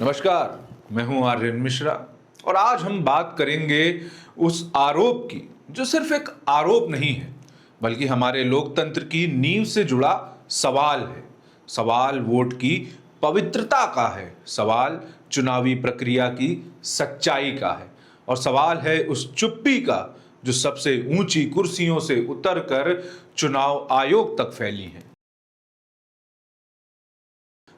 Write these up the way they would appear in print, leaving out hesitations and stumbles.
नमस्कार, मैं हूं आर्यन मिश्रा और आज हम बात करेंगे उस आरोप की जो सिर्फ एक आरोप नहीं है बल्कि हमारे लोकतंत्र की नींव से जुड़ा सवाल है। सवाल वोट की पवित्रता का है, सवाल चुनावी प्रक्रिया की सच्चाई का है और सवाल है उस चुप्पी का जो सबसे ऊंची कुर्सियों से उतरकर चुनाव आयोग तक फैली है।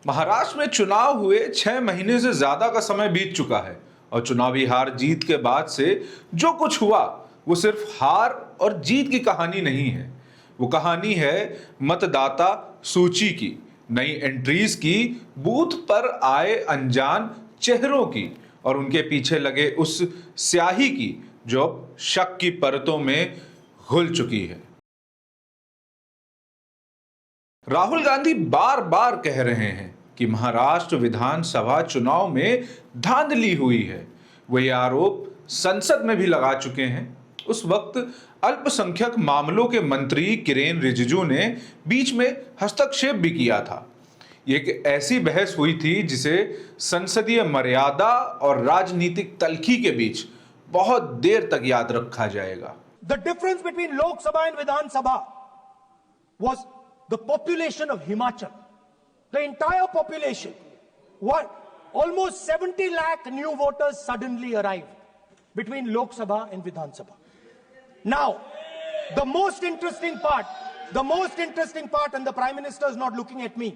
महाराष्ट्र में चुनाव हुए 6 महीने से ज्यादा का समय बीत चुका है और चुनावी हार जीत के बाद से जो कुछ हुआ वो सिर्फ हार और जीत की कहानी नहीं है। वो कहानी है मतदाता सूची की, नई एंट्रीज की, बूथ पर आए अनजान चेहरों की और उनके पीछे लगे उस स्याही की जो अब शक की परतों में घुल चुकी है। राहुल गांधी बार बार कह रहे हैं कि महाराष्ट्र विधानसभा चुनाव में धांधली हुई है। वो ये आरोप संसद में भी लगा चुके हैं। उस वक्त अल्पसंख्यक मामलों के मंत्री किरेन रिजिजू ने बीच में हस्तक्षेप भी किया था। ये एक ऐसी बहस हुई थी जिसे संसदीय मर्यादा और राजनीतिक तल्खी के बीच बहुत देर तक याद रखा जाएगा। The difference between Lok Sabha and Vidhan Sabha was the population of Himachal. The entire population. What? Almost 70 lakh new voters suddenly arrived between Lok Sabha and Vidhan Sabha. Now, the most interesting part, and the Prime Minister is not looking at me.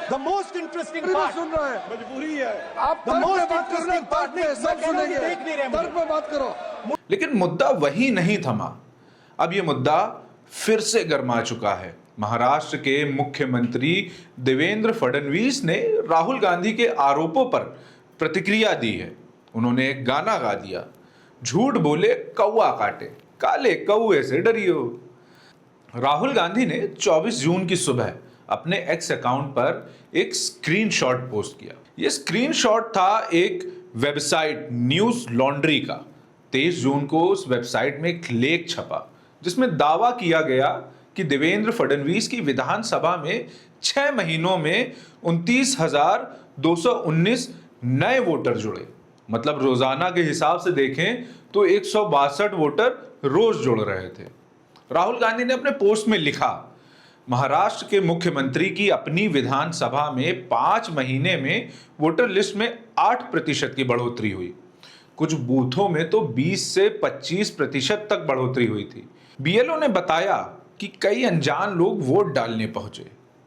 The most interesting part. सुन रहा है, मजबूरी है। आप The most interesting part नहीं, सब सुनेंगे। देख नहीं रहे तर्क पे बात करो। लेकिन मुद्दा वही नहीं थमा। अब यह मुद्दा फिर से गर्मा चुका है। महाराष्ट्र के मुख्यमंत्री देवेंद्र फडणवीस ने राहुल गांधी के आरोपों पर प्रतिक्रिया दी है। उन्होंने एक गाना गा दिया, झूठ बोले कौवा काटे, काले कौवे से डरियो। राहुल गांधी ने 24 जून की सुबह अपने एक्स अकाउंट पर एक स्क्रीनशॉट पोस्ट किया। यह स्क्रीनशॉट था एक वेबसाइट न्यूज लॉन्ड्री का। 23 जून को उस वेबसाइट में एक लेख छपा जिसमें दावा किया गया कि देवेंद्र फडणवीस की विधानसभा में 6 महीनों में 29,219 नए वोटर जुड़े। मतलब रोजाना के हिसाब से देखें तो 162 वोटर रोज जुड़ रहे थे। राहुल गांधी ने अपने पोस्ट में लिखा, महाराष्ट्र के मुख्यमंत्री की अपनी विधानसभा में 5 महीने में वोटर लिस्ट में 8% की बढ़ोतरी हुई। कुछ बूथों में तो 20 से 25% तक बढ़ोतरी हुई थी। बीएलओ ने बताया कि कई अनजान लोग वोट डालने पहुंचे।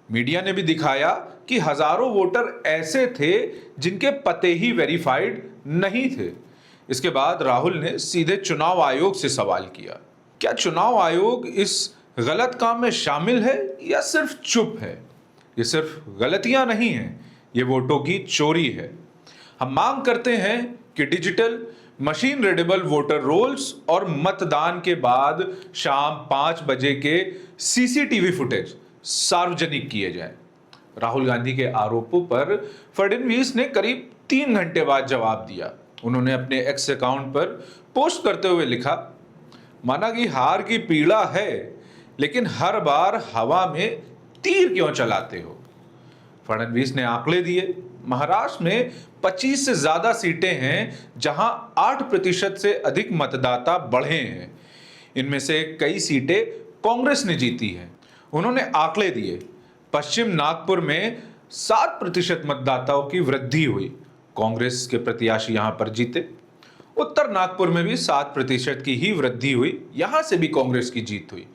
मीडिया ने भी दिखाया कि हजारों वोटर ऐसे थे जिनके पते ही वेरीफाइड नहीं थे। इसके बाद राहुल ने सीधे चुनाव आयोग से सवाल किया, क्या चुनाव आयोग इस गलत काम में शामिल है या सिर्फ चुप है? ये सिर्फ गलतियां नहीं हैं, ये वोटों की चोरी है। हम मांग करते हैं कि digital machine readable voter rolls और मतदान के बाद शाम 5 बजे के सीसीटीवी फुटेज सार्वजनिक किए जाएं। राहुल गांधी के आरोपों पर फडणवीस ने करीब 3 घंटे बाद जवाब दिया। उन्होंने अपने एक्स अकाउंट पर पोस्ट करते हुए लिखा, माना कि हार की पीड़ा है, लेकिन हर बार हवा में तीर क्यों चलाते हो? फडणवीस ने आंकड़े दिए। महाराष्ट्र में 25 से ज्यादा सीटें हैं जहां 8% से अधिक मतदाता बढ़े हैं। इनमें से कई सीटें कांग्रेस ने जीती हैं। उन्होंने आंकड़े दिए, पश्चिम नागपुर में 7% मतदाताओं की वृद्धि हुई, कांग्रेस के प्रत्याशी यहां पर जीते। उत्तर नागपुर में भी 7% की ही वृद्धि हुई, यहां से भी कांग्रेस की जीत हुई।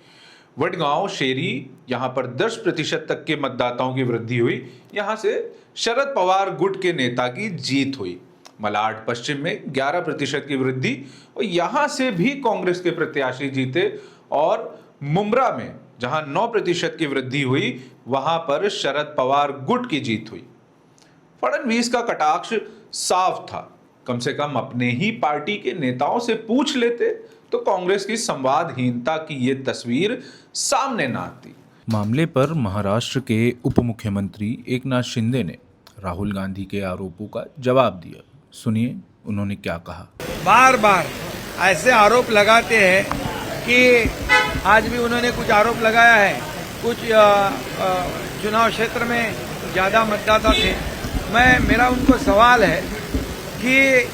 वडगांव शेरी, यहां पर 10% तक के मतदाताओं की वृद्धि हुई, यहां से शरद पवार गुट के नेता की जीत हुई। मलाड पश्चिम में 11% की वृद्धि और यहां से भी कांग्रेस के प्रत्याशी जीते। और मुमरा में जहां 9% की वृद्धि हुई, वहां पर शरद पवार गुट की जीत हुई। फडणवीस का कटाक्ष साफ था, कम से कम अपने ही पार्टी के नेताओं से पूछ लेते तो कांग्रेस की संवादहीनता की ये तस्वीर सामने न आती। मामले पर महाराष्ट्र के उप मुख्यमंत्री एकनाथ शिंदे ने राहुल गांधी के आरोपों का जवाब दिया। सुनिए उन्होंने क्या कहा। बार बार ऐसे आरोप लगाते हैं कि आज भी उन्होंने कुछ आरोप लगाया है, कुछ चुनाव क्षेत्र में ज़्यादा मतदाता थे। मेरा उनको सवाल है कि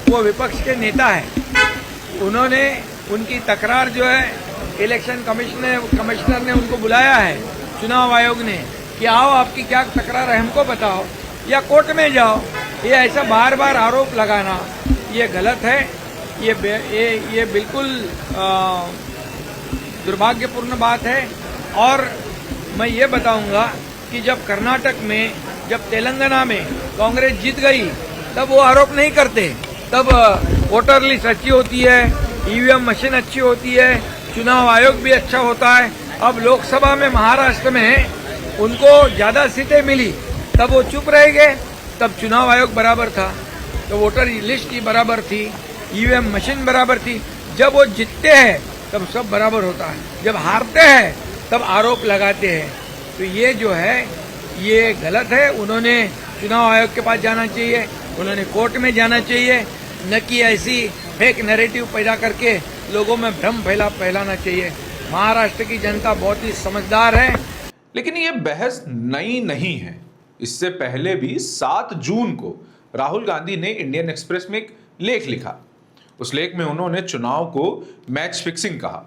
वो विपक्ष के नेता है, उन्होंने उनकी तकरार जो है इलेक्शन कमिश्नर ने उनको बुलाया है, चुनाव आयोग ने, कि आओ आपकी क्या तकरार है हमको बताओ या कोर्ट में जाओ। ये ऐसा बार बार आरोप लगाना ये गलत है। ये बिल्कुल दुर्भाग्यपूर्ण बात है। और मैं ये बताऊंगा कि जब कर्नाटक में, जब तेलंगाना में कांग्रेस जीत गई, तब वो आरोप नहीं करते, तब वोटर लिस्ट अच्छी होती है, ईवीएम मशीन अच्छी होती है, चुनाव आयोग भी अच्छा होता है। अब लोकसभा में महाराष्ट्र में उनको ज्यादा सीटें मिली, तब वो चुप रह गए। तब चुनाव आयोग बराबर था, तो वोटर लिस्ट की बराबर थी, ईवीएम मशीन बराबर थी। जब वो जीतते हैं तब सब बराबर होता है, जब हारते हैं तब आरोप लगाते हैं। तो ये जो है ये गलत है। उन्होंने चुनाव आयोग के पास जाना चाहिए, उन्होंने कोर्ट में जाना चाहिए, न कि ऐसी फेक नैरेटिव पैदा करके लोगों में भ्रम फैलाना चाहिए। महाराष्ट्र की जनता बहुत ही समझदार है। लेकिन ये बहस नई नहीं है। इससे पहले भी 7 जून को राहुल गांधी ने इंडियन एक्सप्रेस में एक लेख लिखा। उस लेख में उन्होंने चुनाव को मैच फिक्सिंग कहा।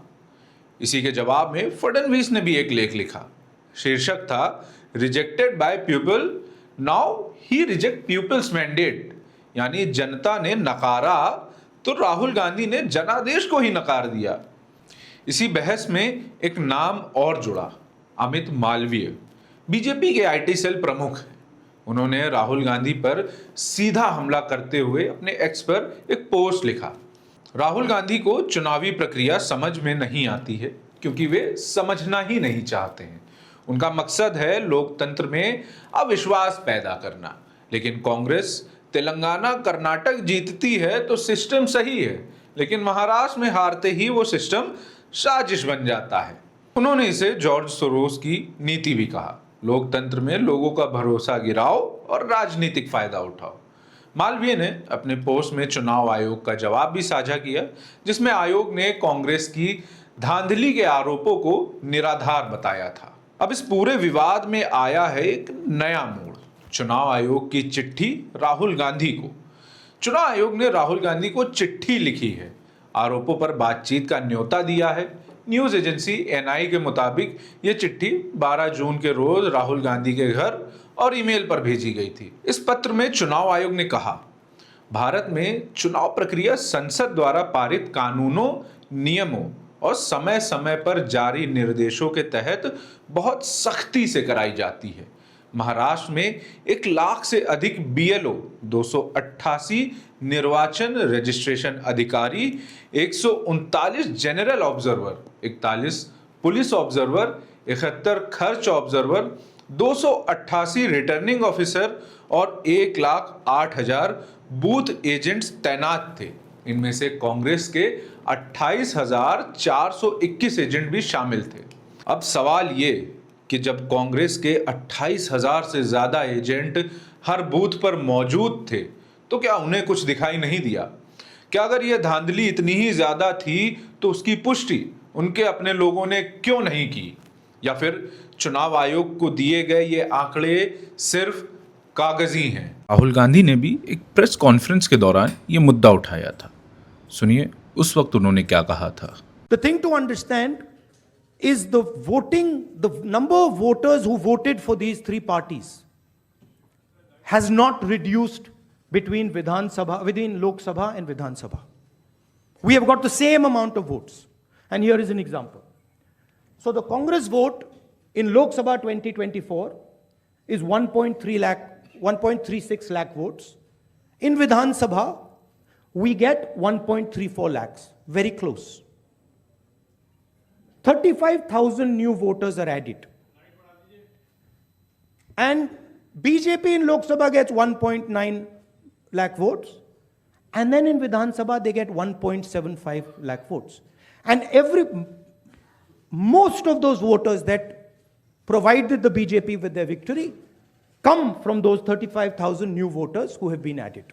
इसी के जवाब में फडणवीस ने भी एक लेख लिखा। शीर्षक था rejected by people, now he reject peoples mandate, यानी जनता ने नकारा तो राहुल गांधी ने जनादेश को ही नकार दिया। इसी बहस में एक नाम और जुड़ा, अमित मालवीय, बीजेपी के आईटी सेल प्रमुख हैं। उन्होंने राहुल गांधी पर सीधा हमला करते हुए अपने एक्स पर एक पोस्ट लिखा। राहुल गांधी को चुनावी प्रक्रिया समझ में नहीं आती है क्योंकि वे समझना ही नहीं चाहते हैं। उनका मकसद है लोकतंत्र में अविश्वास पैदा करना। लेकिन कांग्रेस तेलंगाना कर्नाटक जीतती है तो सिस्टम सही है, लेकिन महाराष्ट्र में हारते ही वो सिस्टम साजिश बन जाता है। उन्होंने इसे जॉर्ज सोरोस की नीति भी कहा, लोकतंत्र में लोगों का भरोसा गिराओ और राजनीतिक फायदा उठाओ। मालवीय ने अपने पोस्ट में चुनाव आयोग का जवाब भी साझा किया, जिसमें आयोग ने कांग्रेस की धांधली के आरोपों को निराधार बताया था। अब इस पूरे विवाद में आया है एक नया मोड़, चुनाव आयोग की चिट्ठी राहुल गांधी को। चुनाव आयोग ने राहुल गांधी को चिट्ठी लिखी है, आरोपों पर बातचीत का न्योता दिया है। न्यूज एजेंसी एनआई के मुताबिक ये चिट्ठी 12 जून के रोज राहुल गांधी के घर और ईमेल पर भेजी गई थी। इस पत्र में चुनाव आयोग ने कहा, भारत में चुनाव प्रक्रिया संसद द्वारा पारित कानूनों, नियमों और समय समय पर जारी निर्देशों के तहत बहुत सख्ती से कराई जाती है। महाराष्ट्र में 1 लाख से अधिक BLO, 288 निर्वाचन रजिस्ट्रेशन अधिकारी, 139 जनरल ऑब्जर्वर, 41 पुलिस ऑब्जर्वर, 71 खर्च ऑब्जर्वर, 288 रिटर्निंग ऑफिसर और 1,08,000 बूथ एजेंट्स तैनात थे। इनमें से कांग्रेस के 28,421 एजेंट भी शामिल थे। अब सवाल ये कि जब कांग्रेस के 28,000 से ज्यादा एजेंट हर बूथ पर मौजूद थे तो क्या उन्हें कुछ दिखाई नहीं दिया? क्या अगर यह धांधली इतनी ही ज्यादा थी तो उसकी पुष्टि उनके अपने लोगों ने क्यों नहीं की? या फिर चुनाव आयोग को दिए गए ये आंकड़े सिर्फ कागजी हैं? राहुल गांधी ने भी एक प्रेस कॉन्फ्रेंस के दौरान ये मुद्दा उठाया था। सुनिए उस वक्त उन्होंने क्या कहा था। The thing to understand is the number of voters who voted for these 3 parties has not reduced between Lok Sabha and Vidhan Sabha. We have got the same amount of votes. And here is an example. So the Congress vote in Lok Sabha 2024 is 1.36 lakh votes. In Vidhan Sabha, we get 1.34 lakhs, very close. 35,000 new voters are added. And BJP in Lok Sabha gets 1.9 lakh votes. And then in Vidhan Sabha, they get 1.75 lakh votes. And most of those voters that provided the BJP with their victory come from those 35,000 new voters who have been added.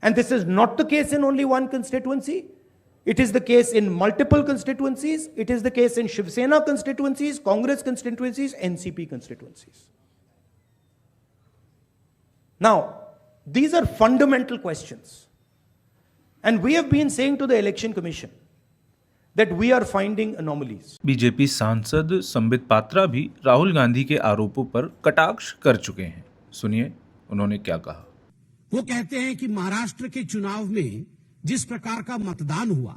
And this is not the case in only one constituency. It is the case in multiple constituencies. It is the case in Shiv Sena constituencies, Congress constituencies, NCP constituencies. Now, these are fundamental questions. And we have been saying to the Election Commission that we are finding anomalies. BJP सांसद संबित पात्रा भी राहुल गांधी के आरोपों पर कटाक्ष कर चुके हैं। सुनिए उन्होंने क्या कहा। वो कहते हैं कि महाराष्ट्र के चुनाव में जिस प्रकार का मतदान हुआ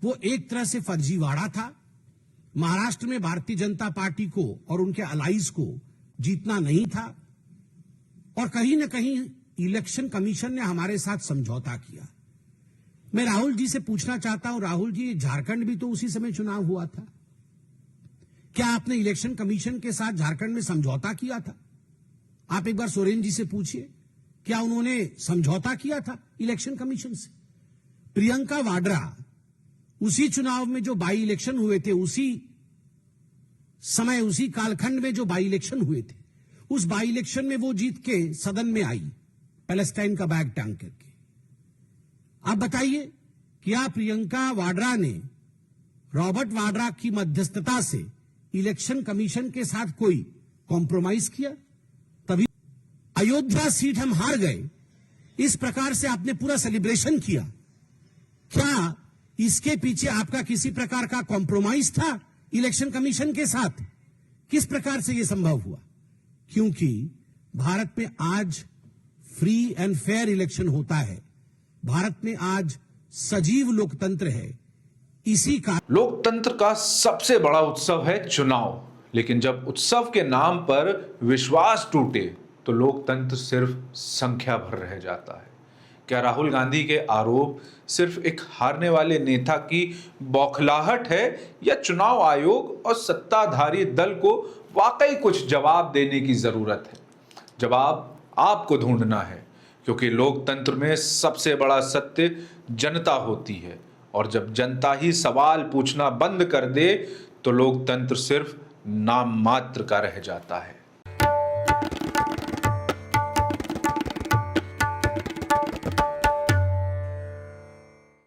वो एक तरह से फर्जीवाड़ा था। महाराष्ट्र में भारतीय जनता पार्टी को और उनके अलाइज को जीतना नहीं था और कहीं न कहीं इलेक्शन कमीशन ने हमारे साथ समझौता किया। मैं राहुल जी से पूछना चाहता हूं, राहुल जी, झारखंड भी तो उसी समय चुनाव हुआ था। क्या आपने इलेक्शन कमीशन के साथ झारखंड में समझौता किया था? आप एक बार सोरेन जी से पूछिए, क्या उन्होंने समझौता किया था इलेक्शन कमीशन से? प्रियंका वाड्रा उसी चुनाव में जो बाई इलेक्शन हुए थे, उसी समय उसी कालखंड में जो बाई इलेक्शन हुए थे, उस बाई इलेक्शन में वो जीत के सदन में आई पैलेस्टाइन का बैग टांग करके। आप बताइए, क्या प्रियंका वाड्रा ने रॉबर्ट वाड्रा की मध्यस्थता से इलेक्शन कमीशन के साथ कोई कॉम्प्रोमाइज किया? तभी अयोध्या सीट हम हार गए, इस प्रकार से आपने पूरा सेलिब्रेशन किया। क्या इसके पीछे आपका किसी प्रकार का कॉम्प्रोमाइज था इलेक्शन कमीशन के साथ? किस प्रकार से यह संभव हुआ? क्योंकि भारत में आज फ्री एंड फेयर इलेक्शन होता है, भारत में आज सजीव लोकतंत्र है। इसी का लोकतंत्र का सबसे बड़ा उत्सव है चुनाव, लेकिन जब उत्सव के नाम पर विश्वास टूटे तो लोकतंत्र सिर्फ संख्या भर रह जाता है। क्या राहुल गांधी के आरोप सिर्फ एक हारने वाले नेता की बौखलाहट है, या चुनाव आयोग और सत्ताधारी दल को वाकई कुछ जवाब देने की जरूरत है? जवाब आपको ढूंढना है, क्योंकि लोकतंत्र में सबसे बड़ा सत्य जनता होती है, और जब जनता ही सवाल पूछना बंद कर दे तो लोकतंत्र सिर्फ नाम मात्र का रह जाता है।